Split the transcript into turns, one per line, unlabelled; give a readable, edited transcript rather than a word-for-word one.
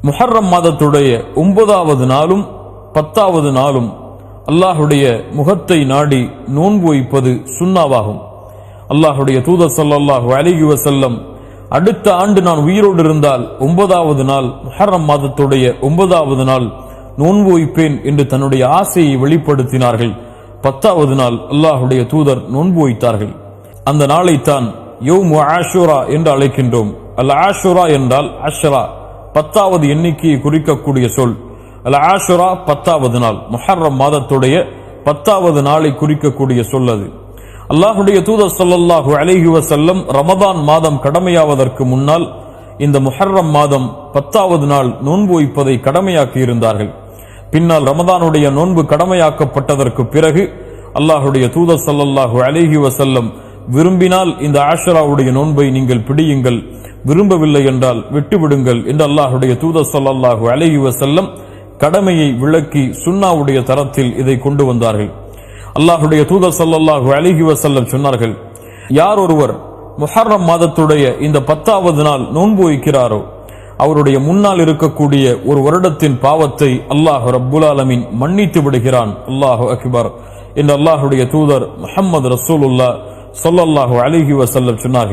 முஹர்ரம் மாதத்துடைய 9வது நாளும் 10வது நாளும் அல்லாஹுடைய முகத்தை நாடி நோன்பு வைப்பது சுன்னாவாகும். அல்லாஹுடைய தூதர் ஸல்லல்லாஹு அலைஹி வஸல்லம் அடுத்த ஆண்டு நான் உயிரோடு இருந்தால் 9வது நாள் முஹர்ரம் மாதத்துடைய 9வது நாள் நோன்பு வைப்பேன் என்று தன்னுடைய ஆசையை வெளிப்படுத்தினார்கள். 10வது நாள் அல்லாஹுடைய தூதர் நோன்பு வைத்தார்கள். அந்த நாளைத்தான் யௌமு ஆஷுரா என்று அழைக்கின்றோம். அல் ஆஷுரா என்றால் அஷ்ரா 10வது எண்ணிக்கையை குறிக்கக்கூடிய சொல். அல் ஆஷுரா 10வது நாள், முஹர்ரம் மாதத்துடைய 10வது நாளை குறிக்கக்கூடிய சொல் அது. அல்லாஹுடைய தூதர் ஸல்லல்லாஹு அலைஹி வஸல்லம் ரமதான் மாதம் கடமையாவதற்கு முன்னால் இந்த முஹர்ரம் மாதம் 10வது நாள் நோன்பு வைப்பதை கடமையாக்கி இருந்தார்கள். பின்னால் ரமதானுடைய நோன்பு கடமையாக்கப்பட்டதற்கு பிறகு அல்லாஹுடைய தூதர் ஸல்லல்லாஹு அலைஹி வஸல்லம் விரும்பினால் இந்த ஆஷராவுடைய நோன்பை நீங்கள் பிடியுங்கள், விரும்பவில்லை என்றால் விட்டுவிடுங்கள் என்று அல்லாஹுடைய தூதர் ஸல்லல்லாஹு அலைஹி வஸல்லம் கடமையை விளக்கி சுன்னாவுடைய தரத்தில் இதை கொண்டு வந்தார்கள். அல்லாஹுடைய தூதர் ஸல்லல்லாஹு அலைஹி வஸல்லம் சொன்னார்கள், யார் ஒருவர் முஹர்ரம் மாதத்துடைய இந்த 10வது நாள் நோன்பு வைக்கிறாரோ அவருடைய முன்னால் இருக்கக்கூடிய ஒரு வருடத்தின் பாவத்தை அல்லாஹ் ரப்புல் ஆலமீன் மன்னித்து விடுகிறான். அல்லாஹு அக்பர் என்று அல்லாஹுடைய தூதர் முஹம்மது ரசூலுல்லாஹ் ஸல்லல்லாஹு அலைஹி வஸல்லம் சொன்னார்கள்.